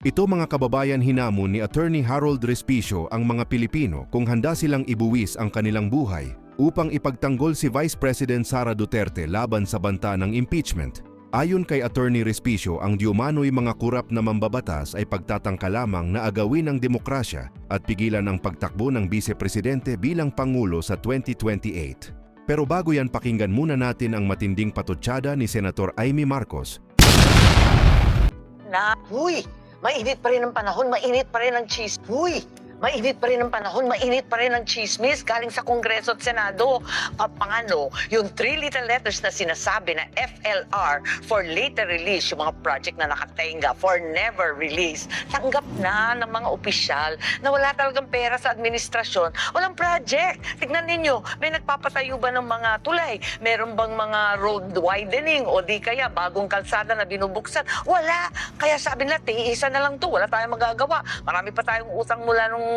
Ito mga kababayan, hinamon ni Attorney Harold Respicio ang mga Pilipino kung handa silang ibuwis ang kanilang buhay upang ipagtanggol si Vice President Sara Duterte laban sa banta ng impeachment. Ayon kay Attorney Respicio, ang diumano'y mga kurap na mambabatas ay pagtatangka lamang na agawin ang demokrasya at pigilan ang pagtakbo ng Vice Presidente bilang Pangulo sa 2028. Pero bago yan, pakinggan muna natin ang matinding patutsada ni Senator Amy Marcos. Huy! Mainit pa rin ang panahon, mainit pa rin ang chismis. Huy! Mainit pa rin ang panahon, mainit pa rin ang chismis galing sa Kongreso at Senado. Papangano, yung 3 little letters na sinasabi na FLR, for later release, yung mga project na nakatenga, for never release, tanggap na ng mga opisyal na wala talagang pera sa administrasyon. Walang project. Tignan ninyo, may nagpapatayo ba ng mga tulay? Meron bang mga road widening o di kaya bagong kalsada na binubuksan? Wala. Kaya sabi nila, tiisan na lang to. Wala tayong magagawa. Marami pa tayong utang mula nung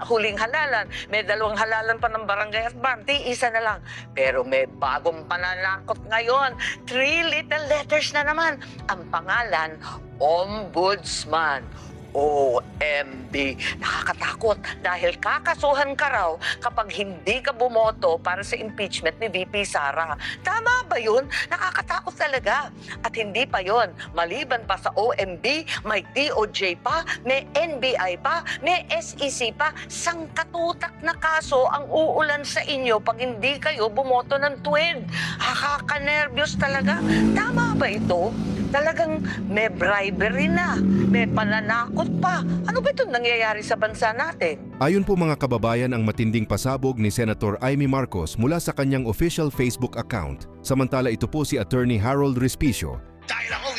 huling halalan. May 2 halalan pa ng barangay at barangay. Isa na lang. Pero may bagong pananakot ngayon. 3 little letters na naman. Ang pangalan, Ombudsman. OMB. Nakakatakot dahil kakasuhan ka raw kapag hindi ka bumoto para sa impeachment ni VP Sara. Tama ba yun? Nakakatakot talaga. At hindi pa yun. Maliban pa sa OMB, may DOJ pa, may NBI pa, may SEC pa. Sangkatutak na kaso ang uulan sa inyo pag hindi kayo bumoto ng tuwid. Nakaka-nervyos talaga. Tama ba ito? Talagang may bribery na, may pananakot pa. Ano ba itong nangyayari sa bansa natin? Ayon po mga kababayan, ang matinding pasabog ni Senator Amy Marcos mula sa kanyang official Facebook account. Samantala ito po si Attorney Harold Respicio. Dahil ako,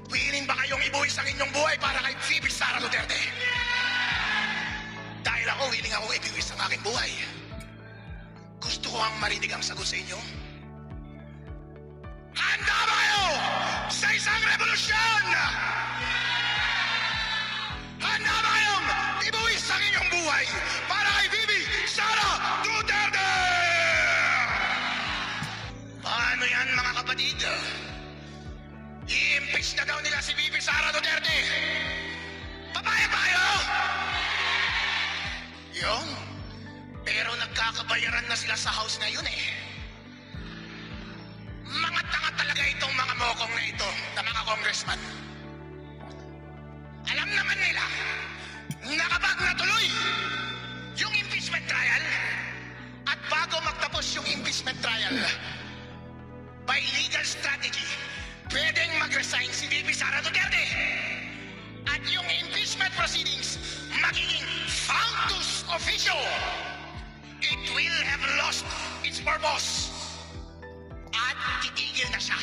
willing ba kayong ibuwis ang inyong buhay para kay VP Sara Duterte? Dahil ako, willing ibuwis ang aking buhay. Gusto ko ang marinig ang sagot sa inyo. Handa ba kayo sa isang revolusyon? Handa ba kayong ibuwis ang inyong buhay para kay VP Sara Duterte? Paano yan mga kapatid? I-impeach na daw nila si VP Sara Duterte. Papayag ba kayo? Yung? Pero nagkakabayaran na sila sa house ngayon eh. Mga tanga talaga itong mga mokong na ito, na mga congressman. Alam naman nila na kapag natuloy yung impeachment trial at bago magtapos yung impeachment trial, by legal strategy, pwedeng mag-resign si VP Sara Duterte. At yung impeachment proceedings magiging factus officio. It will have lost its purpose. At titigil na siya.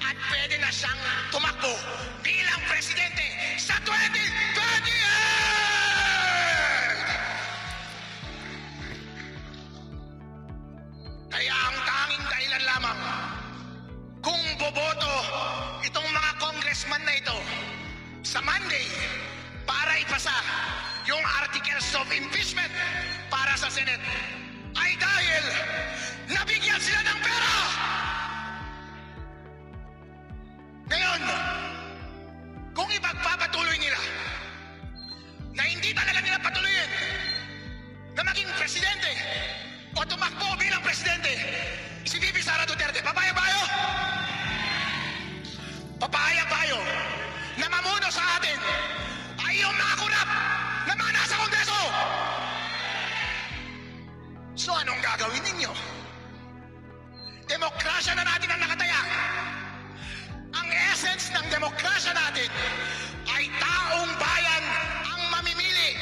At pwede na siyang tumakbo bilang presidente sa 2028! Kaya ang tanging dahilan lamang kung boboto itong mga congressman na ito sa Monday para ipasa yung articles of impeachment para sa Senate ay dahil nabigyan sila ng pera! Ngayon, kung ipagpapatuloy nila na hindi talaga nila patuloyin na maging presidente o tumakbo bilang presidente si VP Sara Duterte, papayag ba kayo? Papayag ba kayo na mamuno sa atin ay yung mga kurap na mga nasa Kongreso? So anong gagawin ninyo? Demokrasya na natin ang nakataya. Ang essence ng demokrasya natin ay taong bayan ang mamimili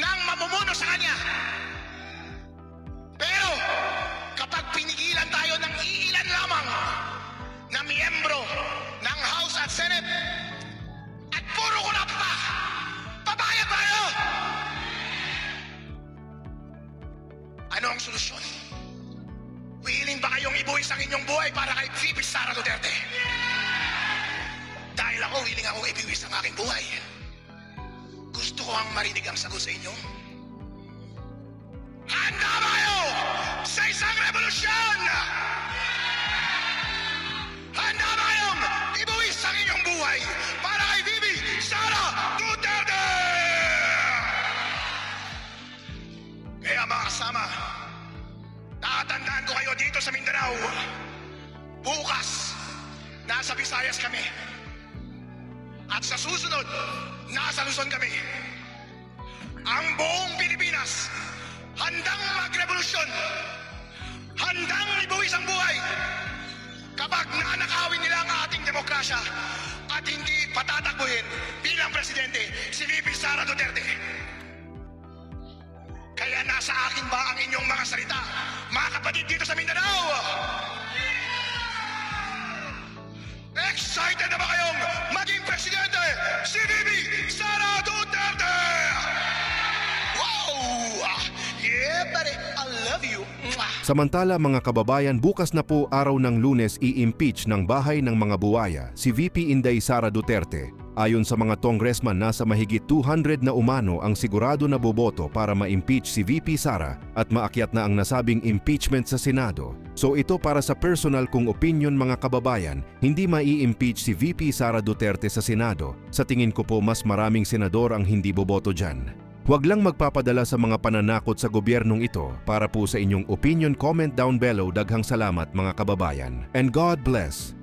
ng mamumuno sa kanya. Pero kapag pinigilan tayo ng iilan lamang na miyembro ng House at Senate at puro kurap pa, papayag ba kayo? Ano ang solusyon? Willing ba kayong ibuwis ang inyong buhay para kay VP Sara Duterte? Dahil ako, willing ibuwis ang aking buhay. Gusto ko ang marinig ang sagot sa inyo. Handa ba kayo sa isang revolusyon? Handa ba kayong ibuwis ang inyong buhay para kay VP Sara Duterte? Pilipinas kami. At sa susunod, nasa Luzon kami. Ang buong Pilipinas, handang magrevolusyon, handang ibuwis ang buhay kapag nanakawin nila ang ating demokrasya at hindi patatakbuhin bilang presidente si VP Sara Duterte. Kaya nasa akin ba ang inyong mga salita, mga kapatid dito sa Mindanao? Excited na ba kayong maging presidente si VP Sara Duterte? Wow! Yeah, buddy, I love you. Mwah! Samantala mga kababayan, bukas na po araw ng Lunes i-impeach ng bahay ng mga buwaya si VP Inday Sara Duterte. Ayon sa mga congressman, nasa mahigit 200 na umano ang sigurado na boboto para ma-impeach si VP Sara at maakyat na ang nasabing impeachment sa Senado. So ito para sa personal kong opinion mga kababayan, hindi mai-impeach si VP Sara Duterte sa Senado. Sa tingin ko po mas maraming senador ang hindi boboto dyan. Huwag lang magpapadala sa mga pananakot sa gobyernong ito. Para po sa inyong opinion, comment down below. Daghang salamat mga kababayan. And God bless.